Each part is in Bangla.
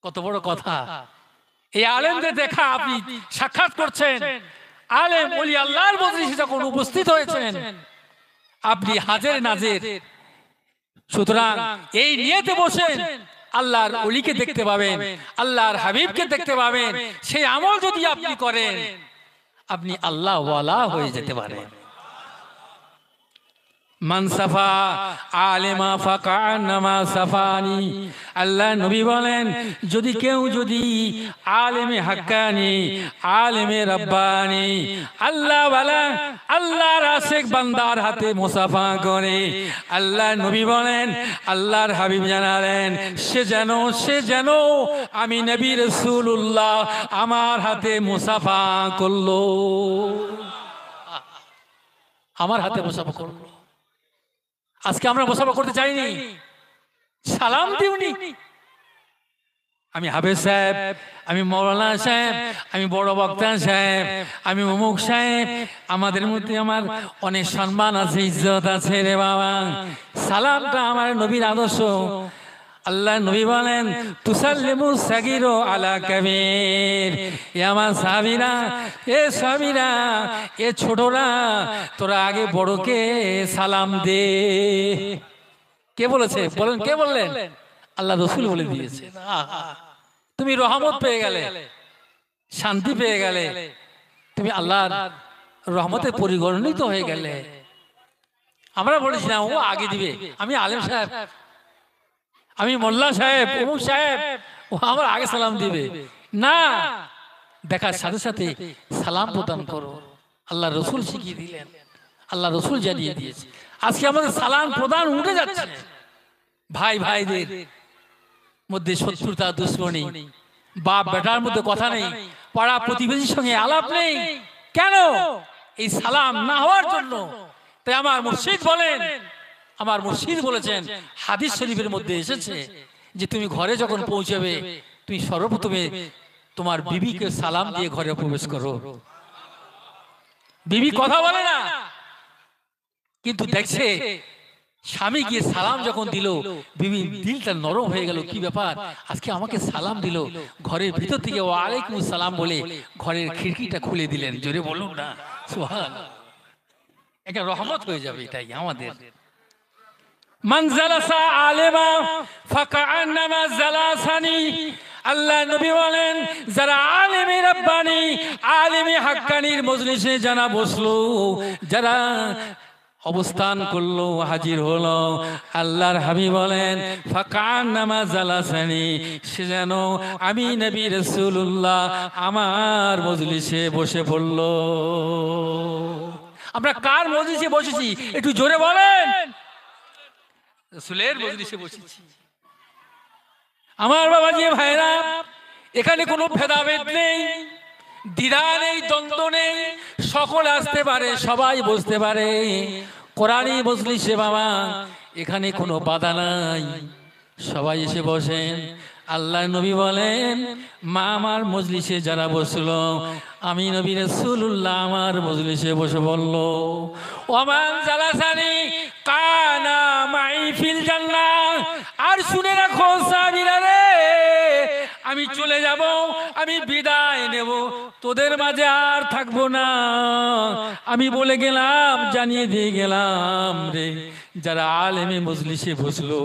কত বড় কথা! এই আলেমদের দেখা আপনি সাক্ষাৎ করছেন, আলেম ওলি আল্লাহর মজলিসে যখন উপস্থিত হয়েছেন আপনি হাজের নাজের। সুতরাং এই নিয়তে বসেন, আল্লাহর ওলিকে দেখতে পাবেন, আল্লাহর হাবিবকে দেখতে পাবেন। সেই আমল যদি আপনি করেন আপনি আল্লাহ ওয়ালা হয়ে যেতে পারেন। মান সাফা আলেমা ফাকান্নামা সাফানি। আল্লাহ নবী বলেন, যদি কেউ যদি আলেমে হাক্কানি, আলেমে রব্বানি, আল্লাহ ওয়ালা, আল্লাহর আশিক বান্দার হাতে মুসাফা করে, আল্লাহ নবী বলেন, আল্লাহর হাবিব জানালেন, সে যেন আমি নবী রাসূলুল্লাহ আমার হাতে মুসাফা করলো, আমার হাতে মুসাফা করলো। আজকে আমরা মুসাফা করতে চাইনি, সালাম দিওনি। আমি হাফেজ সাহেব, আমি মৌলানা সাহেব, আমি বড় বক্তা সাহেব, আমি অমুক সাহেব, আমাদের মধ্যে আমার অনেক সম্মান আছে, ইজ্জত আছে রে বাবা। সালামটা আমার নবীর আদর্শ। আল্লাহ নবী বলেন, তুসাল্লিমু সাগীরু আলা কাবীর। এ আমার সাহাবীরা, এ সাহাবীরা, এ ছোটরা, তোরা আগে বড়কে সালাম দে। কে বলেছে? বলেন, কে বললেন? আল্লাহ রাসূল বলে দিয়েছে। তুমি রহমত পেয়ে গেলে, শান্তি পেয়ে গেলে, তুমি আল্লাহর রহমতে পরিগণিত হয়ে গেলে। আমরা বলেছি না ও আগে দিবে, আমি আলেম সাহেব, আমি মোল্লা সাহেব, অমুক সাহেব, ও আমার আগে সালাম দিবে না। দেখার সাথে সাথে সালাম প্রদান করো। আল্লাহ রসুল শিখিয়ে দিলেন, আল্লাহ রসুল জানিয়ে দিয়েছে। আজকে আমাদের সালাম প্রদান উঠে যাচ্ছে। ভাই ভাইদের মধ্যে শত্রুতা, দুশ্মনী, বাপ বেটার মধ্যে কথা নেই, পাড়া প্রতিবেশীর সঙ্গে আলাপ নেই। কেন? এই সালাম না হওয়ার জন্য। তাই আমার মুর্শিদ বলেন, আমার মুর্শিদ বলেছেন, হাদিস শরীফের মধ্যে এসেছে যে তুমি ঘরে যখন পৌঁছাবে তুমি সর্বপ্রথমে তোমার বিবিকে সালাম দিয়ে ঘরে প্রবেশ করো। বিবি কথা বলে না, কিন্তু দেখছে স্বামী গিয়ে সালাম যখন দিল, বিবি দিলটা নরম হয়ে গেল। কি ব্যাপার, আজকে আমাকে সালাম দিল। ঘরের ভিতর থেকে ওয়ালাইকুম সালাম বলে ঘরের খিড়কিটা খুলে দিলেন। জোরে বলুন না সুবহানাল্লাহ। একটা রহমত হয়ে যাবে। এটাই আমাদের। মান জালাসা আলেমা ফাকান্নামা জালাসানি। আল্লাহ নবী বলেন, যারা আলেমে রব্বানি, আলেমে হাক্কানির মজলিসে যারা বসলো, যারা অবস্থান করলো, হাজির হলো, আল্লাহর হাবিব বলেন, ফাকান্নামা জালাসানি, সে যেন আমি নবী রাসূলুল্লাহ আমার মজলিসে বসে পড়লো। আমরা কার মজলিসে বসেছি একটু জোরে বলেন? রাসূলের মজলিসে বসেছি। আমার বাবাজি ভাইরা, এখানে কোনো ভেদাভেদ নেই, দ্বিধা নেই, দ্বন্দ্ব নেই। সকল আসতে পারে, সবাই বসতে পারে কোরআনী মজলিসে বাবা। এখানে কোনো বাধা নাই, সবাই এসে বসেন। আল্লাহ নবী বলেন, মা আমার মজলিসে যারা বসলো, আমি নবী রাসূলুল্লাহ আমার মজলিসে বসে বললো, ওমান জালাসানি কানা মাই ফিল জান্নাহ। আর শুনে রাখো সাহাবীরা রে, আমি চলে যাব, আমি বিদায় নেব, তোদের মাঝে আর থাকবো না। আমি বলে গেলাম, জানিয়ে দিয়ে গেলাম রে, যারা আলেমে মজলিসে বসলো,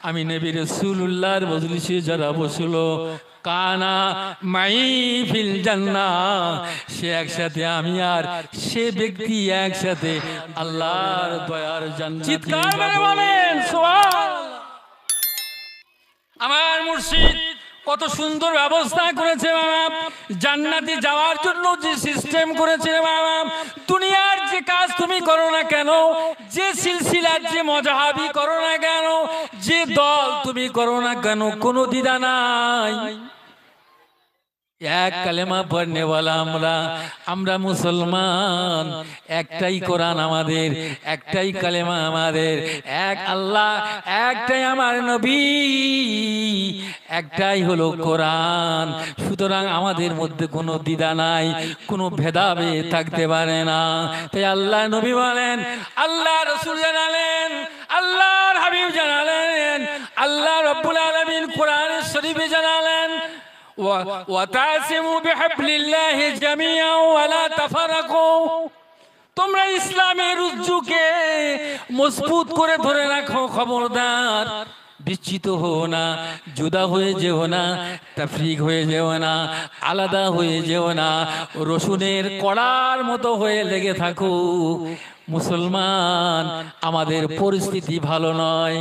আমি নবী রাসূলুল্লাহর মজলিসে যারা বসলো, কানা মাই ফিল জান্নাহ, সে একসাথে আমি আর সে ব্যক্তি একসাথে আল্লাহর দয়ার জান্নাতে। চিৎকার মেরে বলেন সুবহানাল্লাহ। আমার মুর্শিদ কত সুন্দর ব্যবস্থা করেছে বাবা, জান্নাতে যাওয়ার জন্য যে সিস্টেম করেছে বাবা। দুনিয়ার যে কাজ তুমি করো না কেন, যে সিলসিলার যে মজাহাবি করো না কেন, যে দল তুমি করো না কেন, কোনো দ্বিধা নাই। এক কালেমা পড়নেওয়ালা আমরা মুসলমান, একটাই কোরআন আমাদের, একটাই কালেমা আমাদের, এক আল্লাহ, একটাই আমার নবী, একটাই হলো কোরআন। সুতরাং আমাদের মধ্যে কোনো দ্বিধা নাই, কোনো ভেদাভেদ থাকতে পারে না। তাই আল্লাহ নবী বলেন, আল্লাহ রাসূল জানালেন, আল্লাহর হাবিব জানালেন, আল্লাহ রাব্বুল আলামিন কোরআন শরীফে জানালেন ওয়াতাসিমু বিহাবলিল্লাহি জামিআন ওয়া লা তাফারাকু, তোমরা ইসলামের রজ্জুকে মজবুত করে ধরে রাখো, খবরদার বিচ্ছিত হও না, জুদা হয়ে যেও না, তাফরিক হয়ে যেও না, আলাদা হয়ে যেও না, রসুনের কড়ার মতো হয়ে লেগে থাকো। মুসলমান, আমাদের পরিস্থিতি ভালো নয়,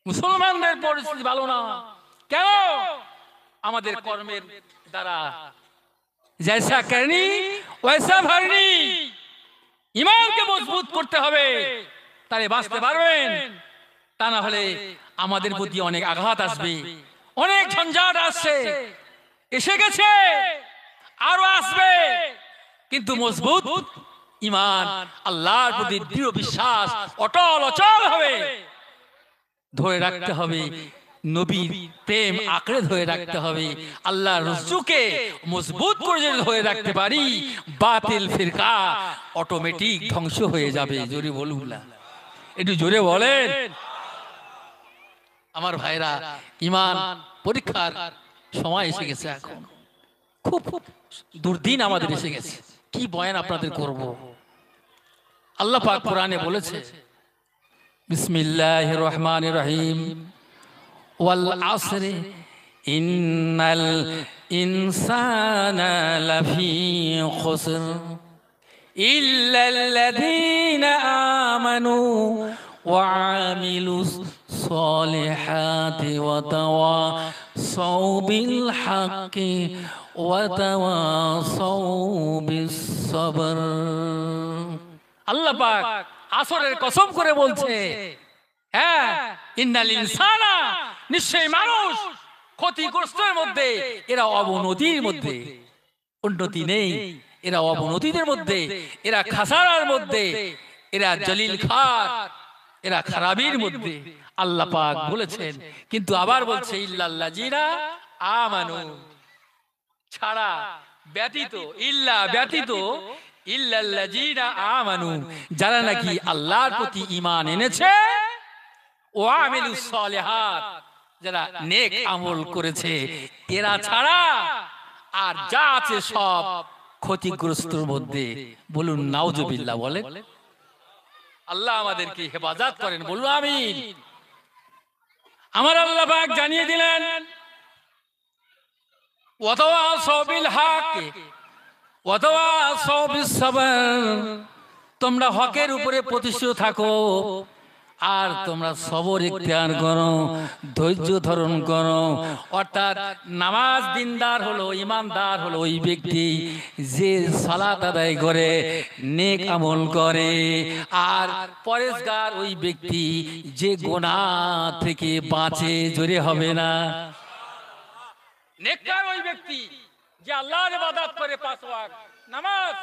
মুসলমানদের পরিস্থিতি ভালো না। কেন? আমাদের কর্মের দ্বারা জৈসা করনি ওয়সা ভরনি। ঈমানকে মজবুত করতে হবে, তাহলে বাঁচতে পারবেন। তা না হলে আমাদের প্রতি অনেক আঘাত আসবে, অনেক ঝঞ্ঝাট আসছে, এসে গেছে, আরো আসবে। কিন্তু মজবুত ঈমান, আল্লাহর প্রতি দৃঢ় বিশ্বাস অটল অচল হবে, ধরে রাখতে হবে। নবীর প্রেম আঁকড়ে ধরে রাখতে হবে। আল্লাহর রজ্জুকে মজবুত করে যদি ধরে রাখতে পারি, বাতিল ফিরকা অটোমেটিক ধ্বংস হয়ে যাবে। জোরে বলুন না, একটু জোরে বলেন। আমার ভাইরা, ঈমান পরীক্ষার সময় এসে গেছে, এখন খুব দুর্দিন আমাদের এসে গেছে। কি বয়ান আপনাদের করব? আল্লাহ পাক কোরআনে বলেছে, বিসমিল্লাহির রহমানির রহিম, ওয়াল আসরি ইন্নাল ইনসানা লাফি খুসর ইল্লাল্লাযীনা আমানু ওয়া আমিলুস সালিহাতি ওয়া তাওয়াসাউ বিল হাক্কি ওয়া তাওয়াসাউ বিস সবর। আল্লাহ পাক আসরের কসম করে বলছে, হ্যাঁ, ইন্নাল ইনসানা, নিশ্চয় মানুষ ক্ষতিগ্রস্তের মধ্যে, এরা অবনতির মধ্যে, উন্নতি নেই, এরা অবনতিদের মধ্যে, এরা খাসারার মধ্যে, এরা জলিল খার, এরা খারাপির মধ্যে। আল্লাহ পাক বলেছেন, কিন্তু আবার বলছে ইল্লাল্লাযীনা আমানু, ছাড়া, ব্যতীত, ইল্লা ব্যতীত, ইল্লাল্লাযীনা আমানু, যারা নাকি আল্লাহর প্রতি ঈমান এনেছে, ওয়া আমিলুস সালিহাত, যারা নেক আমল করেছে, এরা ছাড়া আর যা আছে সব ক্ষতিগ্রস্তর মধ্যে। বলুন নাউজুবিল্লাহ, বলেন। আল্লাহ আমাদেরকে হেফাজত করেন, বলুন আমিন। আমার আল্লাহ পাক জানিয়ে দিলেন, ওয়া তাওয়াসাউ বিল হক ওয়া তাওয়াসাউ বিস সবর, তোমরা হকের উপরে প্রতিষ্ঠিত থাকো, আর তোমরা সবর ইখতিয়ার করো, ধৈর্য ধারণ করো। অর্থাৎ নামাজ দিনদার হলো, ইমানদার হলো ওই ব্যক্তি যে সালাত আদায় করে, নেক আমল করে, আর পরেজগার ওই ব্যক্তি যে গুনাহ থেকে বাঁচে। জোরে হবে না? নেককার ওই ব্যক্তি যে আল্লাহর ইবাদত করে, পাঁচ ওয়াক্ত নামাজ,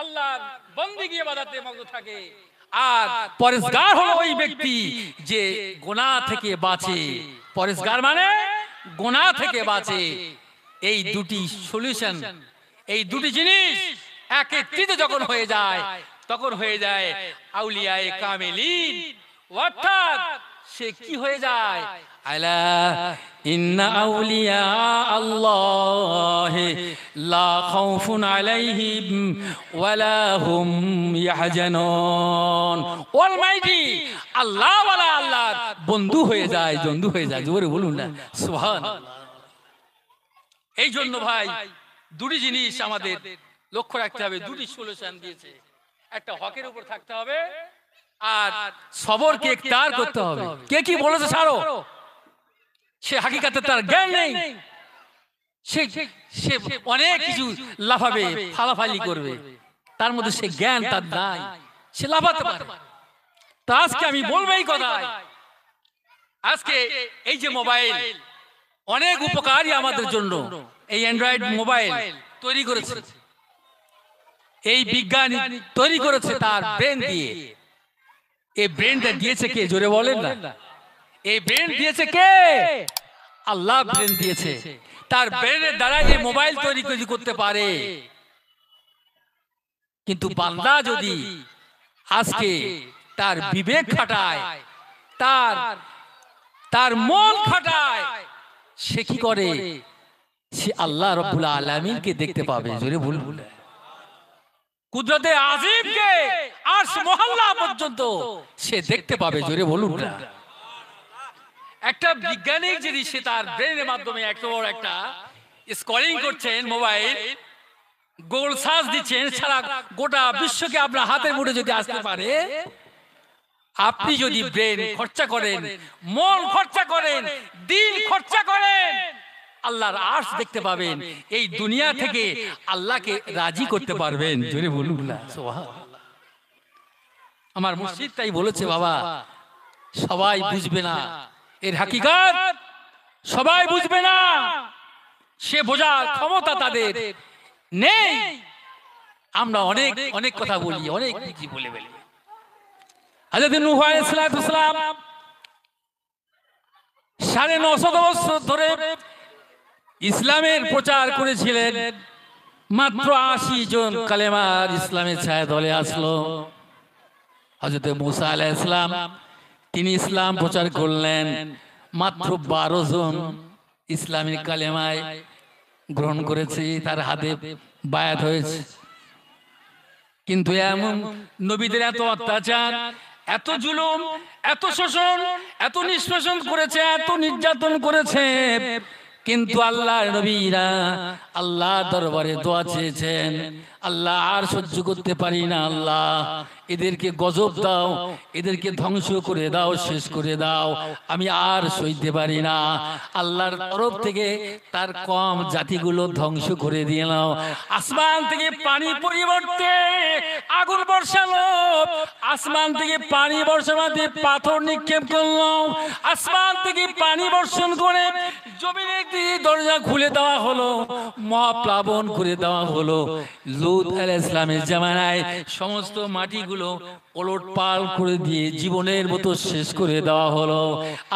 আল্লাহর বন্দেগী ইবাদতে মগ্ন থাকে, আর পরেজগার হলো ওই ব্যক্তি যে গুনাহ থেকে বাঁচে। পরেজগার মানে গুনাহ থেকে বাঁচে। এই দুটি সলিউশন, এই দুটি জিনিস একত্রিত যখন হয়ে যায়, তখন হয়ে যায় আউলিয়ায়ে কামিলিন। অর্থাৎ সে কি হয়ে যায়? আলা ইন্না আউলিয়া আল্লাহি লা খাউফুন আলাইহিম ওয়া লা হুম ইয়াহজানুন। অলমাইটি আল্লাহ ওয়ালা আল্লাহর বন্ধু হয়ে যায়, বন্ধু হয়ে যায়। জোরে বলুন না সুবহানাল্লাহ। এই জন্য ভাই দুটি জিনিস আমাদের লক্ষ্য রাখতে হবে, দুটি সলিউশন দিয়েছে। একটা হকের উপর থাকতে হবে, আর সবরকে ইখতিয়ার করতে হবে। কে কি বলেছে ছাড়ো, সে হাকিকাতে তার জ্ঞান নেই, সে অনেক কিছু লাফাবে, ফালাফালি করবে, তার মধ্যে সে জ্ঞান তার নাই, সে লাফাতে পারে। তো আজকে আমি বলবো এই কথা, আজকে এই যে মোবাইল অনেক উপকারী আমাদের জন্য, এই অ্যান্ড্রয়েড মোবাইল তৈরি করেছে, এই বিজ্ঞান তৈরি করেছে তার ব্রেন দিয়ে। এই ব্রেনটা দিয়েছে কে? জোরে বলেন না। এই ব্রেন দিয়েছে কে? আল্লাহ ব্রেন দিয়েছে। তার ব্রেনের দ্বারা এই মোবাইল তৈরি করতে পারে। কিন্তু বান্দা যদি আজকে তার বিবেক খাটায়, তার তার মন খাটায়, সে কি করে? সে আল্লাহ রাব্বুল আলামিনকে দেখতে পাবে। জোরে বলুন, কুদরতে আজিমকে আরশ মহল্লা পর্যন্ত সে দেখতে পাবে। জোরে বলুন না। একটা বিজ্ঞানিক যদি সে তার ব্রেনের মাধ্যমে এত বড় একটা স্কোরিং করছেন, মোবাইল গুগল সার্চ দিচ্ছেন, সারা গোটা বিশ্বকে আপনার হাতের মুঠে যদি আসতে পারে, আপনি যদি ব্রেন খরচা করেন, মন খরচা করেন, দিন খরচা করেন, আল্লাহর আরশ দেখতে পাবেন। এই দুনিয়া থেকে আল্লাহকে রাজি করতে পারবেন। জোরে বলুন না সুবহানাল্লাহ। আমার মুর্শিদ তাই বলেছে, বাবা সবাই বুঝবে না এর হাকিকত, সবাই বুঝবে না, সে বোঝার ক্ষমতা তাদের নেই। আমরা অনেক অনেক কথা বলি, অনেক কিছু বলে ফেলি। হযরত নূহ আলাইহিস সালাম 950 বছর ধরে ইসলামের প্রচার করেছিলেন। মাত্র 80 জন কালেমার ইসলামের ছায়া দলে আসলো। হযরত মূসা আলাইহিস সালাম তিনি ইসলাম প্রচার করলেন, মাত্র 12 জন ইসলামের কালেমায় গ্রহণ করেছে, তার হাতে বায়াত হয়েছে। কিন্তু এমন নবীদের এত অত্যাচার, এত জুলুম, এত শোষণ, এত নিষ্পেষণ করেছে, এত নির্যাতন করেছে, কিন্তু আল্লাহর নবীরা আল্লাহ দরবারে দোয়া চেয়েছেন, আল্লাহ আর সহ্য করতে পারি না, আল্লাহ এদেরকে গজব দাও, এদেরকে ধ্বংস করে দাও, শেষ করে দাও, আমি আর সইতে পারি না। আল্লাহর তরফ থেকে তার কম জাতিগুলো ধ্বংস করে দিল। আসমান থেকে পানি পরিবর্তে আগুন বর্ষালো, আসমান থেকে পানি বর্ষাতে পাথর নিক্ষেপ করলো, আসমান থেকে পানি বর্ষণ করে জমিনের দরজা খুলে দেওয়া হলো, মহাপ্লাবন করে দেওয়া হলো। লূত আলাইহিস সালামের জামানায় সমস্ত মাটিগুলো ওলটপাল করে দিয়ে জীবনের মতো শেষ করে দেওয়া হলো।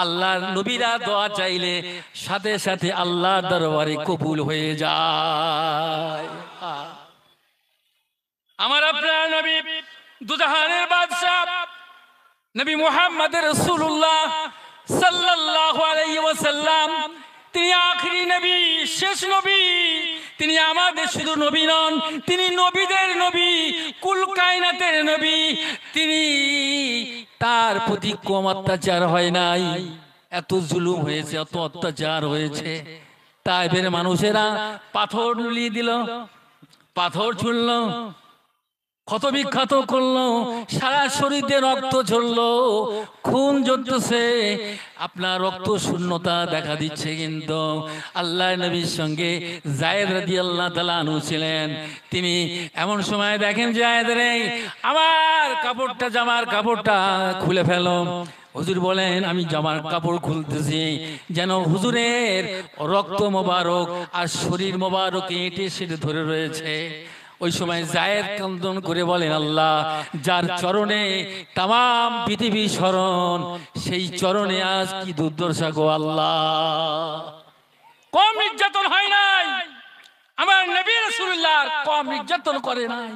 আল্লাহর নবীরা দোয়া চাইলে সাথে সাথে আল্লাহর দরবারে কবুল হয়ে যায়। আমার আপনার নবী দুজাহানের বাদশা নবী মুহাম্মদ রাসূলুল্লাহ সাল্লাল্লাহু আলাইহি ওয়াসাল্লাম, তিনি আখেরি নবী, শেষ নবী। তিনি আমাদের শুধু নবী নন, তিনি নবীদের নবী, কুল কায়নাতের নবী। তিনি তার প্রতি কম অত্যাচার হয় নাই, এত জুলুম হয়েছে, এত অত্যাচার হয়েছে। তাইফের মানুষেরা পাথর নুলিয়ে দিল, পাথর ছুঁড়ল, ক্ষত বিক্ষত করলো, সারা শরীরে রক্ত ঝরলো, খুন ঝরতেছে, আপনার রক্ত শূন্যতা দেখা দিচ্ছে। কিন্তু আল্লাহর নবীর সঙ্গে যায়েদ রাদিয়াল্লাহু তাআলা আনহু ছিলেন। তিনি এমন সময় দেখেন, যায়েদ রে আমার কাপড়টা, জামার কাপড়টা খুলে ফেলো। হুজুর বলেন, আমি জামার কাপড় খুলতেছি যেন হুজুরের রক্ত মোবারক আর শরীর মোবারক এঁটে সেটে ধরে রয়েছে। ওই সময় যায়েদ কান্দন করে বলেন, আল্লাহ যার চরণে তামাম পৃথিবী শরণ, সেই চরণে আজ কি দুর্দশা গো আল্লাহ। কম নির্যাতন হয় নাই, আমার নবী রাসূলুল্লাহ কম নির্যাতন করে নাই।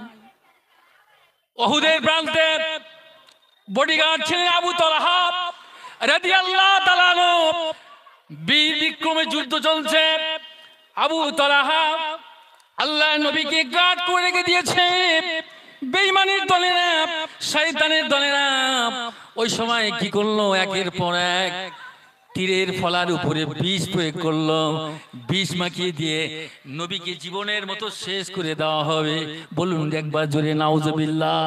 উহুদের প্রান্তে বডিগার্ড ছিলেন আবু তালহা রাদিয়াল্লাহু তাআলা আনহু, বীর বিক্রমে যুদ্ধ চলছে। আবু তালহা আল্লাহ নবীকে গার্ড করে রেখে দিয়েছে। বেঈমানের দলেরা, শয়তানের দলেরা ওই সময় কি করলো, একের পর এক তীরের ফলার উপরে বিষ প্রয়োগ করলো। বিষ মাখিয়ে দিয়ে নবীকে জীবনের মতো শেষ করে দেওয়া হবে। বলুন একবার জোরে নাউজুবিল্লাহ।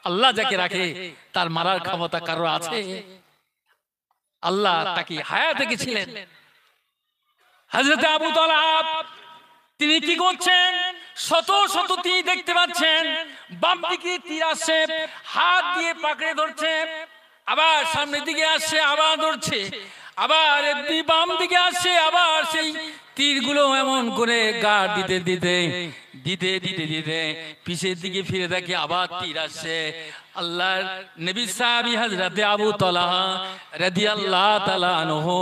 আল্লাহ যাকে রাখে তার মারার ক্ষমতা কারো আছে? আল্লাহ তাকে হায়াতে রেখেছিলেন। হযরত আবু তালহা তিনি কি করছেন, শত শত তীর দেখতে পাচ্ছেন, বাম দিকে তীর আসছে, হাত দিয়ে পাকড়ে ধরছে, আবার সামনের দিকে আসছে, আবার ধরছে, আবার এমনি বাম দিকে আসছে, আবার সেই তীরগুলো এমন করে গার্ড দিতে দিতে দিতে দিতে দিতে পিছের দিকে ফিরে দেখে আবার তীর আসছে। আল্লাহর নবী সাহাবী হযরত আবু তালহা রাদিয়াল্লাহু তাআলা আনহু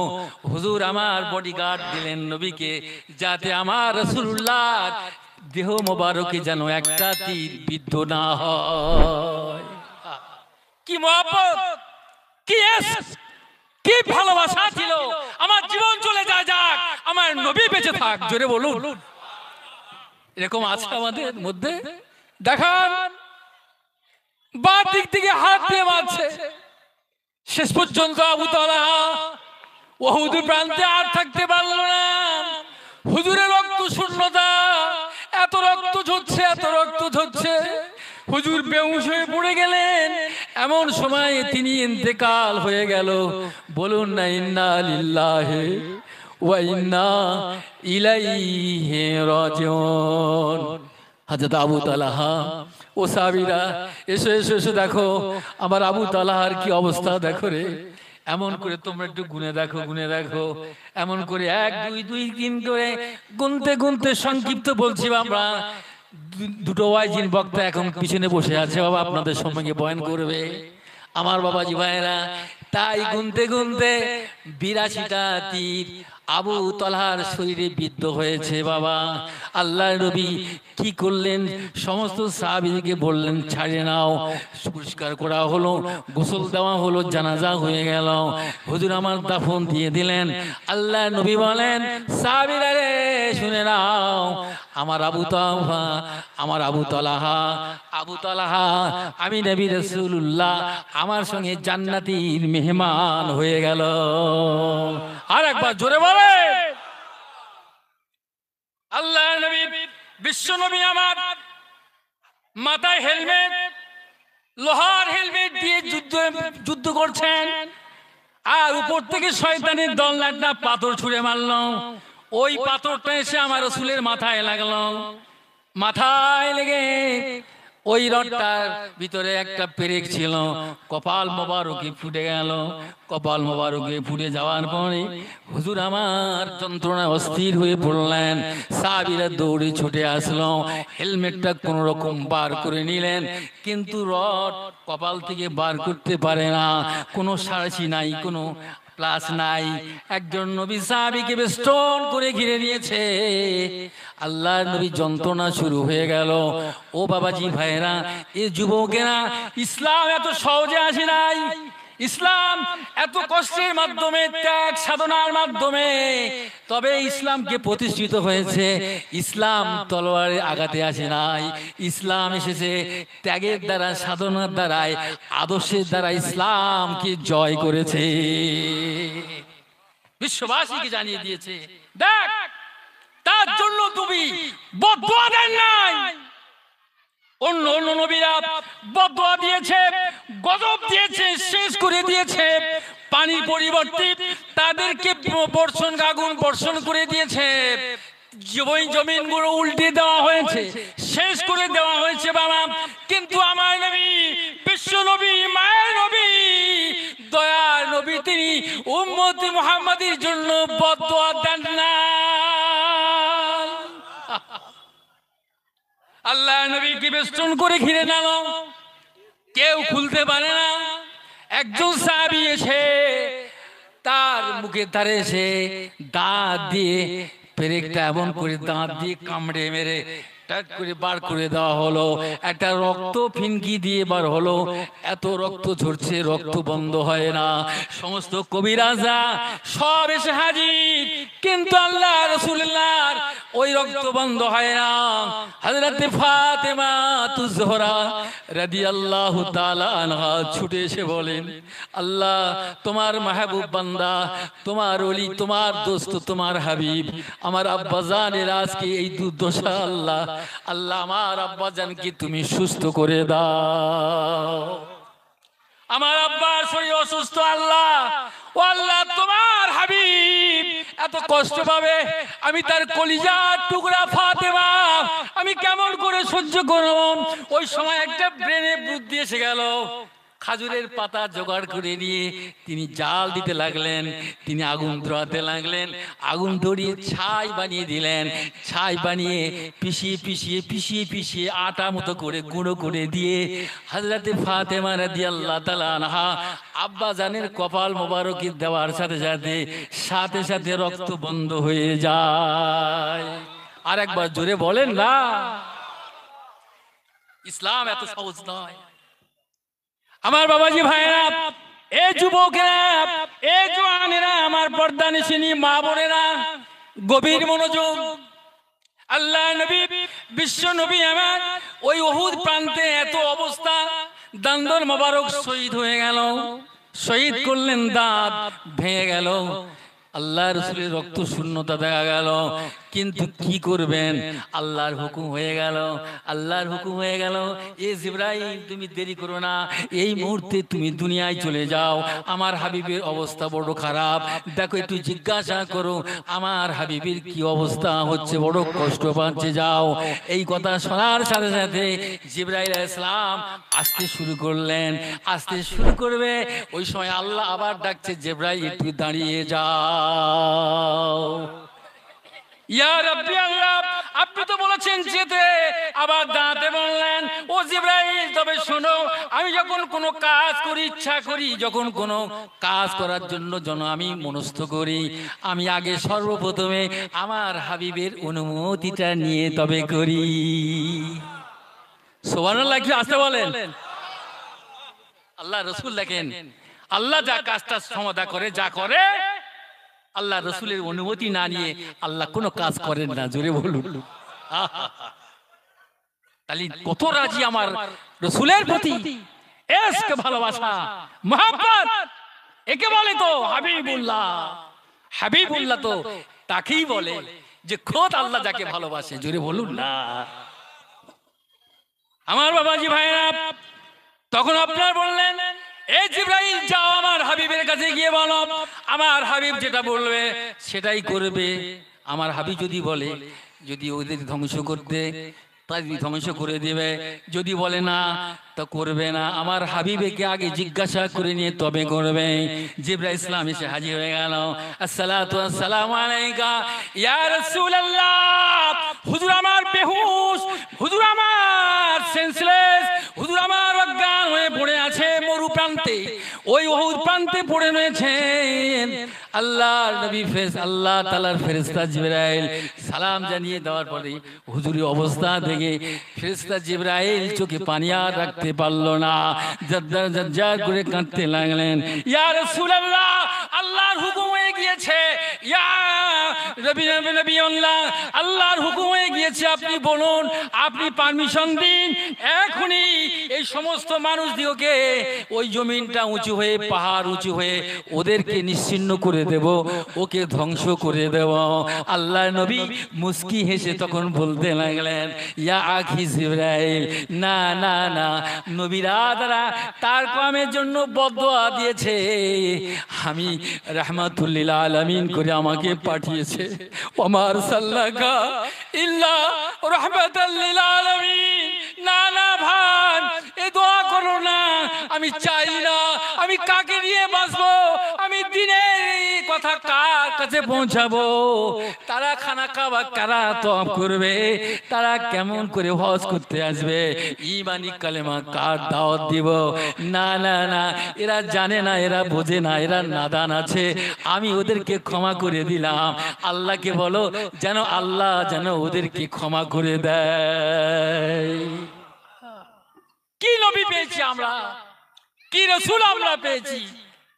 হুজুর আমার বডিগার্ড দিলেন নবীকে, যাতে আমার রাসূলুল্লাহ দেহ মোবারকে যেন একটা তীর বিদ্ধ না হয়। কি মহব্বত, কি কি ভালোবাসা ছিল, আমার জীবন চলে যায় যাক, আমার নবী বেঁচে থাক, জোরে বলুন। এরকম আছে আমাদের মধ্যে? দেখান, বাঁ দিক থেকে হাত দিয়ে মারছে। শেষ পর্যন্ত আবু তালহা উহুদ প্রান্তে আর থাকতে পারল না। হুজুরের রক্ত শূন্যতা, এত রক্ত ঝরছে, এত রক্ত ঝরছে, হুজুর বেহুশ হয়ে পড়ে গেলেন। এমন সময় তিনি ইন্তেকাল হয়ে গেল। বলুন না ইন্না লিল্লাহি ওয়া ইন্না ইলাইহি রাজিউন। হযরত আবু তালহা ও সাহাবীরা, এসো এসো এসো, দেখো আমার আবু তালহার কি অবস্থা দেখো রে। এমন করে তোমরা একটু গুনে দেখো, গুনে দেখো, এমন করে 1 2 2 3 করে গুনতে গুনতে সংক্ষিপ্ত বলছি। আমরা দুটো ওয়াইজিন বক্তা এখন পিছনে বসে আছে, বাবা আপনাদের সঙ্গে বয়ান করবে আমার বাবাজি ভাইরা। তাই গুনতে গুনতে 82টা তীর আবু তালহার শরীরে বিদ্ধ হয়েছে। বাবা আল্লাহর নবী কি করলেন, সমস্ত সাহাবীদেরকে বললেন ছাড়িয়ে নাও। পরিষ্কার করা হলো, গোসল দেওয়া হলো, জানাজা হয়ে গেল। হুজুর আমার দাফন দিয়ে দিলেন। আল্লাহর নবী বলেন সাহাবীরা রে শুনে নাও, আমার আবু তালহা, আমার আবু তালহা, আবু তালহা আমি নবী রাসূলুল্লাহ, আমার সঙ্গে জান্নাতীর মেহমান হয়ে গেল। আর একবার জোরে বলে আল্লাহর নবী, বিশ্ব নবী আমার মাথায় হেলমেট, লোহার হেলমেট দিয়ে যুদ্ধ করছেন, আর উপর থেকে শয়তানের দল একটা পাথর ছুঁড়ে মারলো। ওই পাথরটা এসে আমার রাসূলের মাথায় লাগলো। মাথায় লেগে ওই রডটার ভিতরে একটা পেরেক ছিল, কপাল মোবারকে ফুটে গেল। কপাল মোবারকে ফুটে যাওয়ার পরে হুজুর আমার যন্ত্রণা অস্থির হয়ে পড়লেন। সাহাবীরা দৌড়ে ছুটে আসলো, হেলমেটটা কোন রকম বার করে নিলেন, কিন্তু রড কপাল থেকে বার করতে পারে না। কোনো সাড়াশি নাই, কোনো প্লাস নাই। একজন নবী সাহাবীকে বেষ্টন করে ঘিরে নিয়েছে। আল্লাহর নবী যন্ত্রণা শুরু হয়ে গেল। ও বাবাজি ভাইরা, এই যুবকেরা, ইসলাম এত সহজে আসে নাই। ইসলাম এত কষ্টের মাধ্যমে, ত্যাগ সাধনার মাধ্যমে তবে ইসলামকে প্রতিষ্ঠিত হয়েছে। ইসলাম তলোয়ারে আঘাতে আসে নাই। ইসলাম এসেছে ত্যাগের দ্বারা, সাধনার দ্বারাই, আদর্শের দ্বারা ইসলামকে জয় করেছে, বিশ্ববাসীকে জানিয়ে দিয়েছে। দেখ, তার জন্য তুমি বদদুয়া দেন নাই। অন্য অন্য নবীরা বদদুয়া দিয়েছে, গজব দিয়েছে, শেষ করে দিয়েছে। পানির পরিবর্তে তাদেরকে বর্ষণ, আগুন বর্ষণ করে দিয়েছে। জমিনগুলো উল্টে দেওয়া হয়েছে, শেষ করে দেওয়া হয়েছে বাবা। কিন্তু আমার নবী, বিশ্ব নবী, মায়ের নবী, দয়ার নবী, তিনি উম্মতি মুহাম্মাদের জন্য বদদুয়া দেন না। আল্লাহ নবীকে বেষ্টন করে ঘিরে নিল, কেউ খুলতে পারে না। একজন সাহাবী এসে তার মুখে ধারে এসে দাঁত দিয়ে পেরেকটা এমন করে দাঁত দিয়ে কামড়ে মেরে টাট করে বার করে দেওয়া হলো। একটা রক্ত ফিনকি দিয়ে বার হলো। এত রক্ত ঝরছে, রক্ত বন্ধ হয় না। সমস্ত কবিরাজা সব এসে হাজির, কিন্তু আল্লাহ রাসূলুল্লাহর ওই রক্ত বন্ধ হয় না। হযরত ফাতেমা তুজহরা রাদিয়াল্লাহু তাআলা আনহা ছুটে এসে বলেন, আল্লাহ তোমার মাহবুব বান্দা, তোমার ওলি, তোমার দোস্ত, তোমার হাবিব, আমার আব্বাজানের আজকে এই দুর্দশা, আল্লাহ আল্লাহ আমার আব্বাজানকে তুমি সুস্থ করে দাও। আমার আব্বার শরীর অসুস্থ, আল্লাহ ও আল্লাহ তোমার হাবিব এত কষ্ট পাবে, আমি তার কলিজার টুকরা ফাতেমা আমি কেমন করে সহ্য করব। ওই সময় একটা ব্রেনে বুদ্ধি এসে গেল। খাজুরের পাতা জোগাড় করে নিয়ে তিনি জাল দিতে লাগলেন, তিনি আগুন ধরাতে লাগলেন। আগুন ধরিয়ে ছাই বানিয়ে দিলেন। ছাই বানিয়ে পিষিয়ে পিষিয়ে পিষিয়ে পিষিয়ে আটা মতো করে গুঁড়ো করে দিয়ে হযরতে ফাতেমা রাদিয়াল্লাহু তাআলা আনহা আব্বা জানের কপাল মোবারকে দেওয়ার সাথে সাথে সাথে সাথে রক্ত বন্ধ হয়ে যায়। আর একবার জোরে বলেন না। ইসলাম এত সহজ নয় আমার বাবাজি ভাইরা। এ যুবকেরা, এ জওয়ানেরা, আমার পর্দানিশিনী মা বোনেরা, গভীর মনোযোগ। আল্লাহ নবী, বিশ্ব নবী আমার ওই উহুদ প্রান্তে এত অবস্থা, দান্দর মোবারক শহীদ হয়ে গেল, শহীদ করলেন, দাঁত ভেঙে গেল, আল্লাহ রসুলের রক্ত শূন্যতা দেখা গেল। কিন্তু কি করবেন, আল্লাহর হুকুম হয়ে গেল, আল্লাহর হুকুম হয়ে গেল, এ জিবরাইল তুমি দেরি করো না, এই মুহূর্তে তুমি দুনিয়ায় চলে যাও, আমার হাবিবের অবস্থা বড় খারাপ, দেখো একটু জিজ্ঞাসা করো আমার হাবিবের কি অবস্থা হচ্ছে, বড় কষ্ট পাচ্ছে, যাও। এই কথা শোনার সাথে সাথে জিবরাইল আলাইহিস সালাম আসতে শুরু করলেন, আসতে শুরু করবে, ওই সময় আল্লাহ আবার ডাকছে, জিবরাইল একটু দাঁড়িয়ে যাও। ইয়া রাব্বি আল্লাহ, আপনি তো বলেছেন যেতে, আবার দাঁড়াতে বললেন। ও জিবরাইল, তবে শোনো, আমি যখন কোনো কাজ করি, ইচ্ছা করি, যখন কোনো কাজ করার জন্য আমি মনস্থ করি, আমি আগে সর্বপ্রথমে আমার হাবিবের অনুমতিটা নিয়ে তবে করি। সুবহানাল্লাহ, কি আসতে বলেন। আল্লাহ রসুল দেখেন, আল্লাহ যা কাজটা সমাধা করে, যা করে, আল্লাহ রসুলের অনুমতি না নিয়ে আল্লাহ কোনো কাজ করেন না। জোরে বলুন। তাহলে কত রাজি আমার রসুলের প্রতি, ইশক, ভালোবাসা, মহব্বত, একে বলে তো হাবিবুল্লাহ। হাবিবুল্লাহ তো তাকেই বলে যে খোদ আল্লাহ যাকে ভালোবাসে। জোরে বলুন না। আমার বাবাজি ভাইরা, তখন আপনার বললেন, এই জিবরাইল যাও, আমার হাবিবের কাছে গিয়ে বলো, আমার হাবিব যেটা বলবে সেটাই করবে। আমার হাবিব যদি বলে, যদি ওদের ধ্বংস করতে, তাই ধ্বংস করে দেবে, যদি বলে না তা করবে না। আমার হাবিবকে আগে জিজ্ঞাসা করে নিয়ে তবে করবে। জিবরাইল ইসলাম এসে হাজির হয়ে গেল। আসসালাতু আসসালামু আলাইকা ইয়া রাসূলুল্লাহ। হুজুর আমার বেহুশ, হুজুর আমার সেন্সলেস, হুজুর আমার অজ্ঞান হয়ে পড়ে আছে মরু প্রান্তে, ওই উহুদ প্রান্তে পড়ে রয়েছেন। আল্লাহর নবী আল্লাহ তাআলার ফেরেশতা জিবরাইল সালাম জানিয়ে দেওয়ার পরে হুজুরের অবস্থা দেখে ফেরেশতা জিবরাইল চোখে পানি আর রাখতে পারলো না, জাজ্জার করে কাঁদতে লাগলেন। ইয়া রাসূলুল্লাহ, আল্লাহর হুকুম হয়ে গিয়েছে, ইয়া নবিয়ুল্লাহ, আল্লাহর হুকুম হয়ে গিয়েছে, আপনি বলুন, আপনি পারমিশন দিন, এখনই এই সমস্ত মানুষদিওকে ওই জমিনটা উঁচু হয়ে, পাহাড় উঁচু হয়ে ওদেরকে নিশ্চিহ্ন করে দেব, ওকে ধ্বংস করে দেব। আল্লাহ নবী মুস্কি হেসে তখন বলতে লাগলেন, ইয়া আখি জিবরাইল, না না না, নবীরা তারা তার কওমের জন্য বদদুয়া দিয়েছে, আমি রাহমাতুল লিল আলামিন করে আমাকে পাঠিয়েছে। ওমা আরসালনাকা ইল্লা রাহমাতাল লিল আলামিন। না না ভাই, এই দোয়া করো না, আমি চাই না, আমি কাকে নিয়ে বাঁচবো, আমি দিনের কথা কার কাছে পৌঁছাবো, তারা খানা খাওয়া কারা তওয়াব করবে, তারা কেমন করে হজ করতে আসবে, ঈমানি কালেমা কার দাওয়াত দিব। না না না, এরা জানে না, এরা বোঝে না, এরা নাদান আছে, আমি ওদেরকে ক্ষমা করে দিলাম। আল্লাহকে বলো যেন আল্লাহ যেন ওদেরকে ক্ষমা করে দেয়। কি নবী পেয়েছি আমরা, কি রাসূল আমরা পেয়েছি,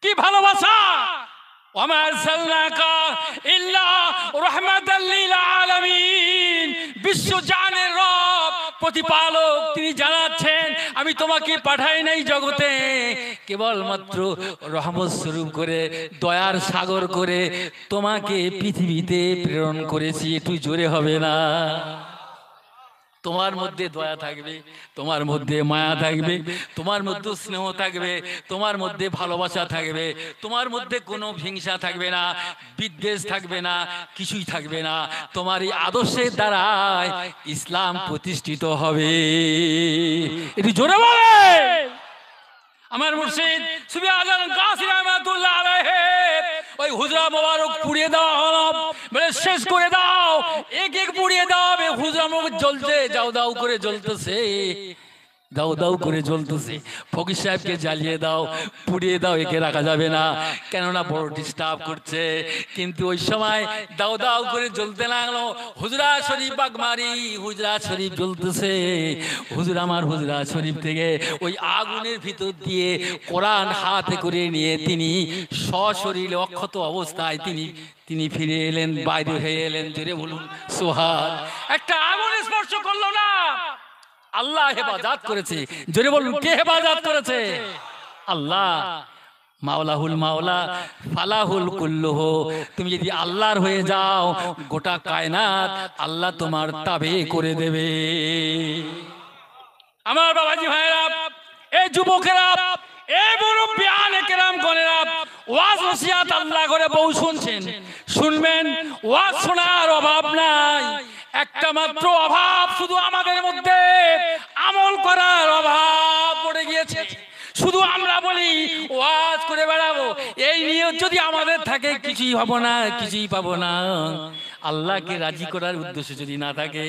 কি ভালোবাসা। ওমা আরসালনাকা ইল্লা রাহমাতাল লিল আলামিন। বিশ্ব জানের রব, প্রতিপালক, তিনি জানাচ্ছেন, আমি তোমাকে পাঠাই নাই জগতে কেবলমাত্র রহমত স্বরূপ করে, দয়ার সাগর করে তোমাকে পৃথিবীতে প্রেরণ করেছি। একটু জোরে হবে না? তোমার মধ্যে দয়া থাকবে, তোমার মধ্যে মায়া থাকবে, তোমার মধ্যে স্নেহ থাকবে, তোমার মধ্যে ভালোবাসা থাকবে, তোমার মধ্যে কোনো হিংসা থাকবে না, বিদ্বেষ থাকবে না, কিছুই থাকবে না। তোমার এই আদর্শের দ্বারাই ইসলাম প্রতিষ্ঠিত হবে। এটি জোরে বলে। আমার মুর্শিদ সুফি আজম গাজী রহমাতুল্লাহ আলাইহি ওই হুজরা মোবারক পুড়িয়ে দেওয়া হলো, বলে শেষ করে দাও, এক এক পুড়িয়ে দাও। হুজরা মোবারক জ্বলছে, দাও দাও করে জ্বলতেছে। দাও দাও করে জ্বলতেছে। ফকির সাহেবকে জ্বালিয়ে দাও, পুড়িয়ে দাও, একে রাখা যাবে না, কেননা বড় ডিস্টার্ব করছে। কিন্তু ওই সময় দাও দাও করে জ্বলতে লাগলো। হুজরা শরীফ বাগমারি, হুজরা শরীফ জ্বলতেছে। হুজুর আমার হুজরা শরীফ থেকে ওই আগুনের ভিতর দিয়ে কোরআন হাতে করে নিয়ে তিনি সশরীরে অক্ষত অবস্থায় তিনি ফিরে এলেন, বাইরে হয়ে এলেন। জোরে বলুন সুবহান। একটা আগুন স্পর্শ করলো না, আল্লাহ হেফাজত করেছে। জোরে বলুন কে হেফাজত করেছে? আল্লাহ। মাওলাহুল মাওলা ফালাহুল কুল্লুহু। তুমি যদি আল্লাহর হয়ে যাও, গোটা কায়নাত আল্লাহ তোমার তাবে করে দেবে। আমার বাবাজি ভাইরা, এই যুবকেরা, এই মুরব্বিয়ানে কেরাম গণেরা, ওয়াজ নসিহত আল্লাহ করে বহু শুনছেন, শুনবেন। ওয়াজ শোনার অভাব নাই, একটা মাত্র অভাব শুধু আমাদের মধ্যে আমল করার অভাব পড়ে গিয়েছে। শুধু আমরা বলি ওয়াজ করে বেড়াবো, এই নিয়ত যদি আমাদের থাকে কিছুই হবো না, কিছুই পাবো না। আল্লাহকে রাজি করার উদ্দেশ্য যদি না থাকে,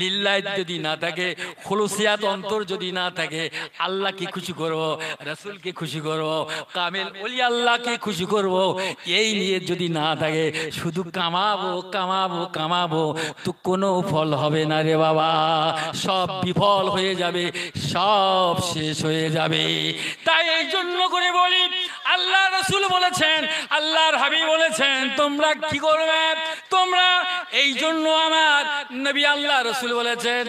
লিল্লাহ যদি না থাকে, খুলুসিয়াত অন্তর যদি না থাকে, আল্লাহকে খুশি করব, রাসূলকে খুশি করব, কামেল ওলি আল্লাহকে খুশি করব, এই নিয়ত যদি না থাকে, শুধু কামাবো কামাবো কামাবো, তো কোনো ফল হবে না রে বাবা। সব বিফল হয়ে যাবে, সব শেষ হয়ে যাবে। তাই এই জন্য করে বলি, আল্লাহ রাসূল বলেছেন, আল্লাহর হাবিব বলেছেন, তোমরা কি করবে? তোমরা এই জন্য আমার নবী আল্লাহ রাসূল বলেছেন,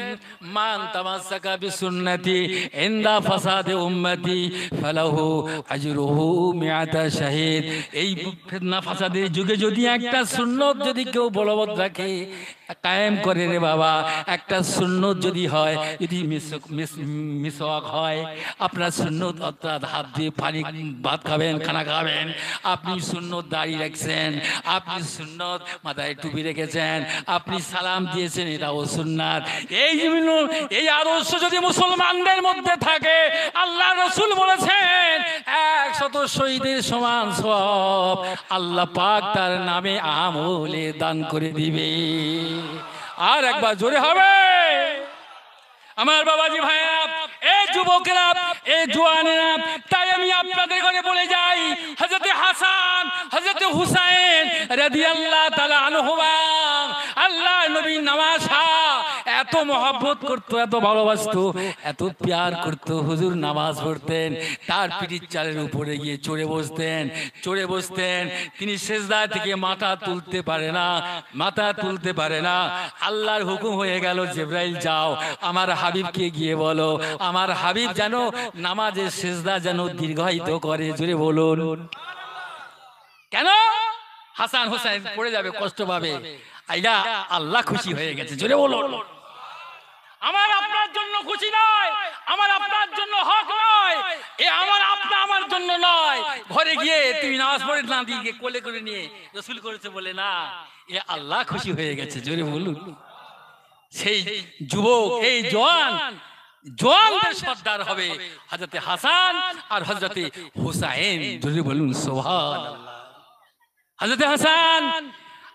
মান তামাসসাকা বিসুন্নতি ইনদা ফাসাদে উম্মতি ফালাহু আজরুহু মিআতা শাহীদ। এই ফিতনা ফাসাদের যুগে যদি একটা সুন্নত যদি কেউ বলবৎ রাখে, কায়েম করে রে বাবা, একটা সুন্নত যদি হয়, যদি মিসওয়াক হয়, আপনার সুন্নত অর্থাৎ হাত দিয়ে পানি ভাত খাবেন, খানা খাবেন, আপনি সুন্নত দাড়ি রাখছেন, আপনি সুন্নত মাথায় টুপি রেখেছেন, আপনি সালাম দিয়েছেন, এটাও সুন্নাত। এই আদর্শ যদি মুসলমানদের মধ্যে থাকে, আল্লাহ রাসূল বলেছেন 100 শহীদের সমান সওয়াব আল্লাহ পাক তার নামে আমলে দান করে দিবে। আর একবার জোরে হবে। আমার বাবাজি ভাইরা, এই যুবকেরা, এই জওয়ানেরা, তাই আমি আপনাদের ঘরে বলে যাই, হযরত হাসান, হযরত হুসাইন রাদিয়াল্লাহু তাআলা আনহুমা, আল্লাহ নবী নামাজ এত মহব্বত করতো, এত ভালোবাসতো, এত প্যার করতো। হুজুর নামাজ পড়তেন, তার পিঠির চালের উপরে গিয়ে চড়ে বসতেন, চড়ে বসতেন। তিনি সেজদা থেকে মাথা তুলতে পারে না, মাথা তুলতে পারে না। আল্লাহর হুকুম হয়ে গেল, জিবরাইল যাও আমার হাবিবকে গিয়ে বলো, আমার হাবিব যেন নামাজের সেজদা যেন দীর্ঘায়িত করে। জোরে বলুন। কেন? হাসান হোসেন পড়ে যাবে, কষ্ট পাবে। আইডা আল্লাহ খুশি হয়ে গেছে। জোরে বলুন। আমার আপনার জন্য খুশি নয়, আমার আপনার জন্য হক নয়, এ আমার আপনা আমার জন্য নয়। ঘরে গিয়ে তুমি নামাজ পড়ে না দিয়ে কোলে করে নিয়ে রাসূল করেছে বলে না, এ আল্লাহ খুশি হয়ে গেছে। জোরে বলুন। সেই যুবক, এই জওয়ানদের সর্দার হবে হযরত হাসান আর হযরত হুসাইন। জোরে বলুন সুবহানাল্লাহ। হযরত হাসান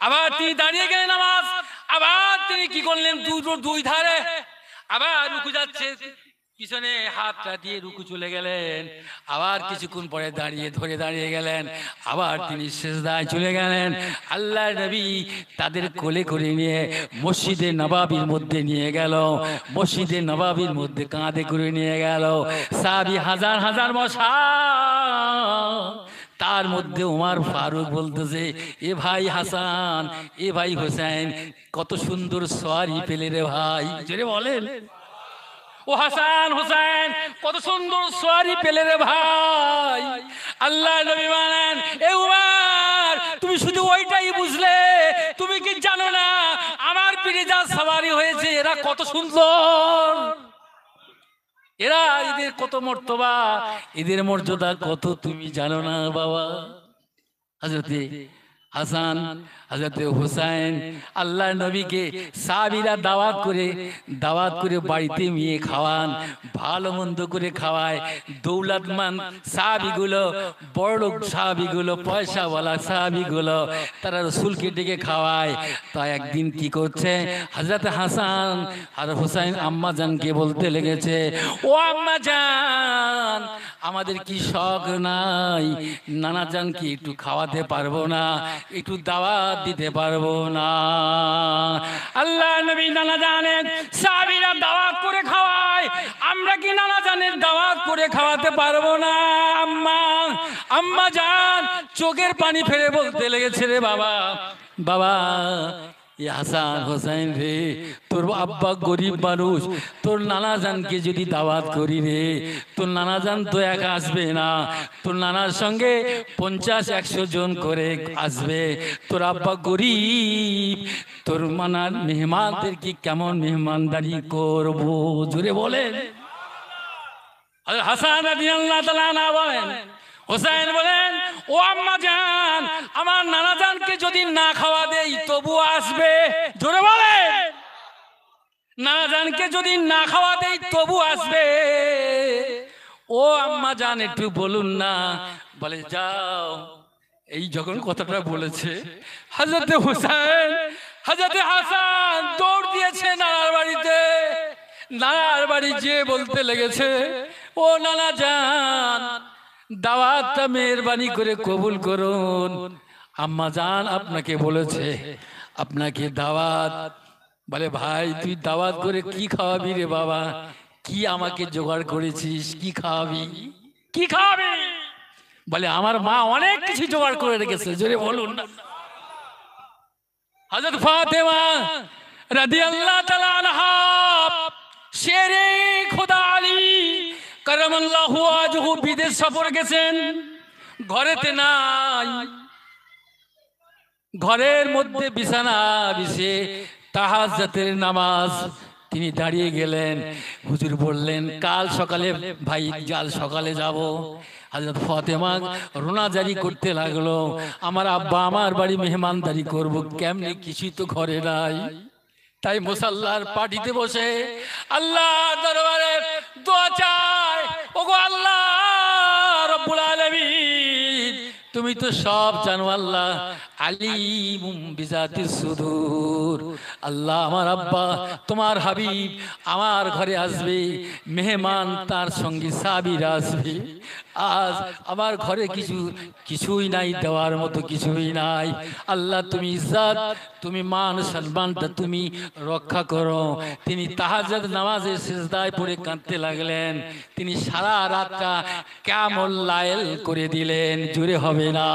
আবার তিনি দাঁড়িয়ে গেলেন নামাজ, আবার তিনি কি করলেন, দুই ধারে আবার রুকু যাচ্ছে, পিছনে হাতটা দিয়ে রুকু চলে গেলেন। আবার কিছুক্ষণ পরে দাঁড়িয়ে গেলেন, আবার তিনি সিজদায় চলে গেলেন। আল্লাহর নবী তাদের কোলে করে নিয়ে মসজিদে নববীর মধ্যে নিয়ে গেল, মসজিদে নববীর মধ্যে কাঁধে করে নিয়ে গেল। সাহাবী হাজার হাজার বসা, তার মধ্যে ওমর ফারুক বলতেছে, এ ভাই হাসান, এ ভাই হোসেন, কত সুন্দর সওয়ারি পেলে রে ভাই। জোরে বলেন। ও হাসান হোসেন, কত সুন্দর সওয়ারি পেলে রে ভাই। আল্লাহ নবী বলেন, এ উমর, তুমি শুধু ওইটাই বুঝলে, তুমি কি জানো না আমার পিঠে যা সওয়ারি হয়েছে এরা কত সুন্দর, এরা এদের কত মর্তবা, এদের মর্যাদা কত তুমি জানো না বাবা। হযরত হাসান হযরত হুসাইন আল্লাহ নবীকে সাহাবীরা দাওয়াত করে বাড়িতে নিয়ে খাওয়ান, ভালো মন্দ করে খাওয়ায়। দৌলতমান সাহাবীগুলো, বড়লোক সাহাবীগুলো, পয়সাওয়ালা সাহাবীগুলো তারা রাসূলকে ডেকে খাওয়ায়। তাই একদিন কি করছে, হযরত হাসান আর হুসাইন আম্মা জানকে বলতে লেগেছে, ও আম্মা জান, আমাদের কি শখ নাই, নানা জানকে একটু খাওয়াতে পারবো না, একটু দাওয়াত দিতে পারবো না? আল্লাহ নবী নানা জানের সাহাবীরা দাওয়াত করে খাওয়ায়, আমরা কি নানা জানের দাওয়াত করে খাওয়াতে পারবো না? আম্মা জান চোখের পানি ফেলে বলতে লেগেছে, রে বাবা, বাবা হাসান হোসেন রে, তোর আব্বা গরিব মানুষ, তোর নানা জানকে যদি দাওয়াত করি রে, তোর নানা জান তো একা আসবে না, তোর নানার সঙ্গে 50-100 জন করে আসবে। তোর আব্বা গরিব, তোর মানার মেহমানদের কি কেমন মেহমানদারি করবো? জোরে বলেন। হাসান রাদিয়াল্লাহু তাআলা না বলেন, হুসাইন বলেন, ও আম্মা জান, আমার নানা জানকে যদি না খাওয়া দেই তবু আসবে। জোরে বলেন, নানা জানকে যদি না খাওয়া দেই তবু আসবে। ও আম্মা জান একটু বলুন না। বলে যাও। এই যখন কথাটা বলেছে, হযরত হুসাইন, হযরত হাসান দৌড় দিয়েছে নানার বাড়িতে। নানার বাড়ি যেয়ে বলতে লেগেছে, ও নানা জান, দাওয়াতটা মেহেরবানি করে কবুল করুন, আম্মা জান আপনাকে বলেছে, আপনাকে দাওয়াত। বলে ভাই, তুই দাওয়াত করে কি খাওয়াবি রে বাবা? কি আমাকে জোগাড় করেছিস? কি খাওয়াবি? কি খাওয়াবি? বলে আমার মা অনেক কিছু জোগাড় করে রেখেছে। জোরে বলুন না। হযরত ফাতেমা রাদিয়াল্লাহু তাআলা আনহা শেরে খোদা আলী কারামাল্লাহু ওয়াজহু বিদেশ সফর গেছেন, ঘরেতে নাই। ঘরের মধ্যে বিছানা বিছে তাহাজ্জুদের নামাজ তিনি দাঁড়িয়ে গেলেন। হুজুর বললেন, কাল সকালে ভাই, কাল সকালে যাব। হযরত ফাতেমা রোনা জারি করতে লাগলো, আমার আব্বা আমার বাড়ি মেহমানদারি করব, কেমনে কিছুই তো ঘরে নাই। তাই মুসাল্লার পাটিতে বসে আল্লাহ দরবারে দোয়া চায়, ওগো আল্লাহ রব্বুল আলামিন, তুমি তো সব জানো আল্লাহ, আলিমুম বিজাতিস সুদূর। আল্লাহ, আমার আব্বা তোমার হাবিব আমার ঘরে আসবে, মেহমান তার সঙ্গে সাহাবীরা আসবে। আজ আমার ঘরে কিছুই নাই, দেওয়ার মতো কিছুই নাই। আল্লাহ তুমি ইজ্জত, তুমি মান সম্মানটা তুমি রক্ষা করো। তিনি তাহাজ্জুদ নামাজে সিজদায় পড়ে কাঁদতে লাগলেন। তিনি সারা রাতটা কিয়ামুল লাইল করে দিলেন। জোরে হবে না।